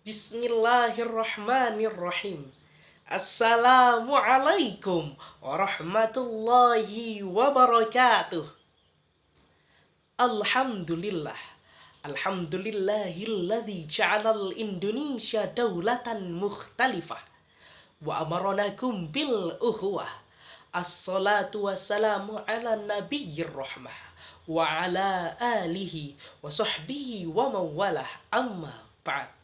Bismillahirrahmanirrahim. Assalamualaikum warahmatullahi wabarakatuh. Alhamdulillah. Alhamdulillahilladzi ja'alal Indonesia daulatan mukhtalifah wa amaranakum bil ukhuwah. Assalatu wassalamu ala nabiyyir rahmah wa ala alihi wa sahbihi wa mawalah, amma ba'd.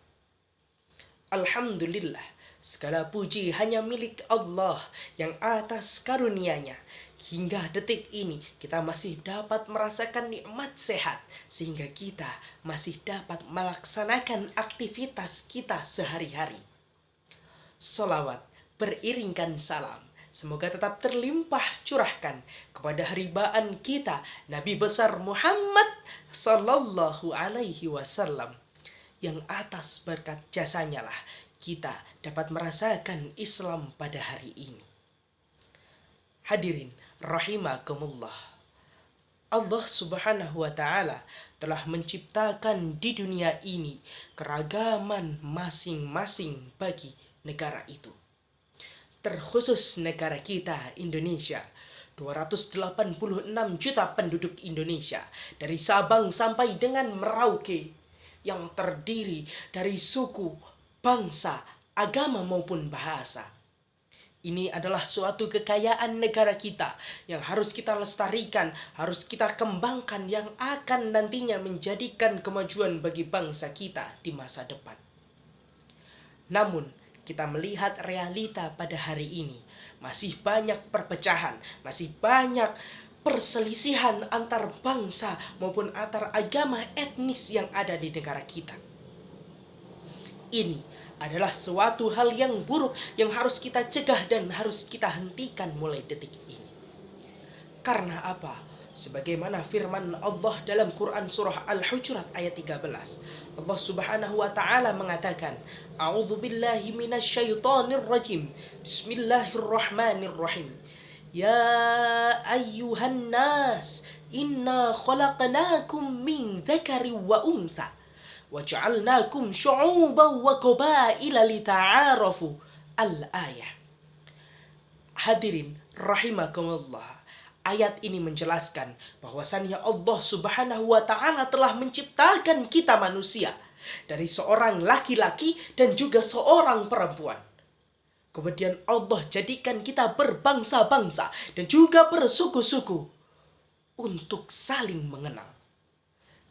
Alhamdulillah, segala puji hanya milik Allah yang atas karunia-Nya. Hingga detik ini kita masih dapat merasakan nikmat sehat, sehingga kita masih dapat melaksanakan aktivitas kita sehari-hari. Salawat beriringkan salam, semoga tetap terlimpah curahkan kepada haribaan kita Nabi besar Muhammad Sallallahu Alaihi Wasallam, yang atas berkat jasanya lah kita dapat merasakan Islam pada hari ini. Hadirin rahimakumullah, Allah Subhanahu wa Ta'ala telah menciptakan di dunia ini keragaman masing-masing bagi negara itu. Terkhusus negara kita Indonesia, 286 juta penduduk Indonesia, dari Sabang sampai dengan Merauke, yang terdiri dari suku, bangsa, agama maupun bahasa. Ini adalah suatu kekayaan negara kita yang harus kita lestarikan, harus kita kembangkan, yang akan nantinya menjadikan kemajuan bagi bangsa kita di masa depan. Namun, kita melihat realita pada hari ini, masih banyak perpecahan, masih banyak perselisihan antar bangsa maupun antar agama etnis yang ada di negara kita. Ini adalah suatu hal yang buruk yang harus kita cegah dan harus kita hentikan mulai detik ini. Karena apa? Sebagaimana firman Allah dalam Quran surah Al-Hujurat ayat 13. Allah Subhanahu wa Ta'ala mengatakan, A'udzubillahi minasyaitonir rajim. Bismillahirrahmanirrahim. Ya ayyuhan nas, inna khalaqnakum min dzakari wa untha wa ja'alnakum syu'uban wa qabaila lita'arafu. Al-ayah. Hadirin rahimakumullah, ayat ini menjelaskan bahwasannya Allah Subhanahu wa Ta'ala telah menciptakan kita manusia dari seorang laki-laki dan juga seorang perempuan. Kemudian Allah jadikan kita berbangsa-bangsa dan juga bersuku-suku untuk saling mengenal.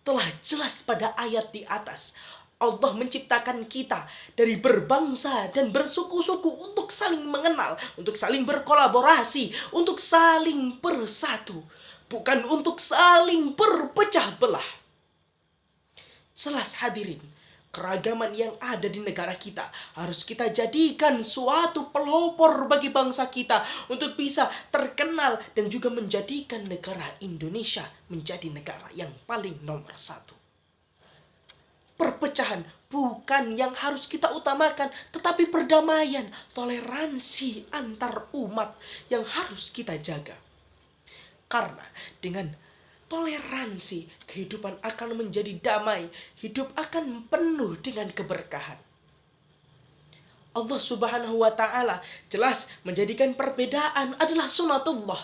Telah jelas pada ayat di atas, Allah menciptakan kita dari berbangsa dan bersuku-suku untuk saling mengenal, untuk saling berkolaborasi, untuk saling bersatu, bukan untuk saling berpecah belah. Jelas hadirin, keragaman yang ada di negara kita harus kita jadikan suatu pelopor bagi bangsa kita untuk bisa terkenal dan juga menjadikan negara Indonesia menjadi negara yang paling nomor satu. Perpecahan bukan yang harus kita utamakan, tetapi perdamaian, toleransi antar umat yang harus kita jaga. Karena dengan toleransi, kehidupan akan menjadi damai, hidup akan penuh dengan keberkahan. Allah Subhanahu wa Ta'ala jelas menjadikan perbedaan adalah sunatullah.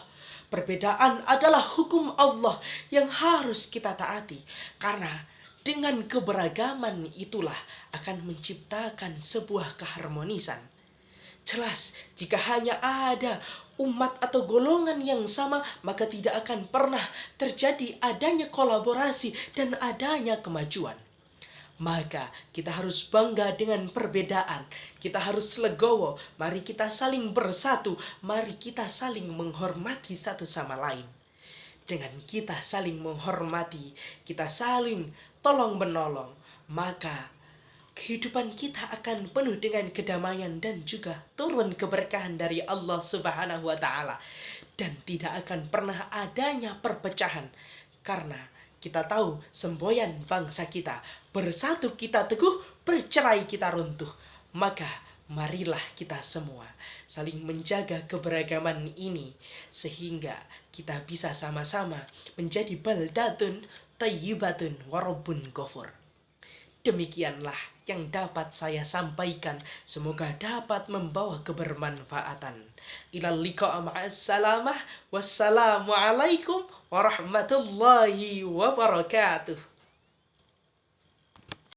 Perbedaan adalah hukum Allah yang harus kita taati. Karena dengan keberagaman itulah akan menciptakan sebuah keharmonisan. Jelas, jika hanya ada umat atau golongan yang sama, maka tidak akan pernah terjadi adanya kolaborasi dan adanya kemajuan. Maka kita harus bangga dengan perbedaan. Kita harus legowo. Mari kita saling bersatu. Mari kita saling menghormati satu sama lain. Dengan kita saling menghormati, kita saling tolong-menolong, maka kehidupan kita akan penuh dengan kedamaian dan juga turun keberkahan dari Allah Subhanahu wa Ta'ala. Dan tidak akan pernah adanya perpecahan. Karena kita tahu semboyan bangsa kita, bersatu kita teguh, bercerai kita runtuh. Maka marilah kita semua saling menjaga keberagaman ini, sehingga kita bisa sama-sama menjadi baldatun thayyibatun wa rabbun ghafur. Demikianlah yang dapat saya sampaikan. Semoga dapat membawa kebermanfaatan. Ilal liqa' ma'as salamah. Wassalamualaikum warahmatullahi wabarakatuh.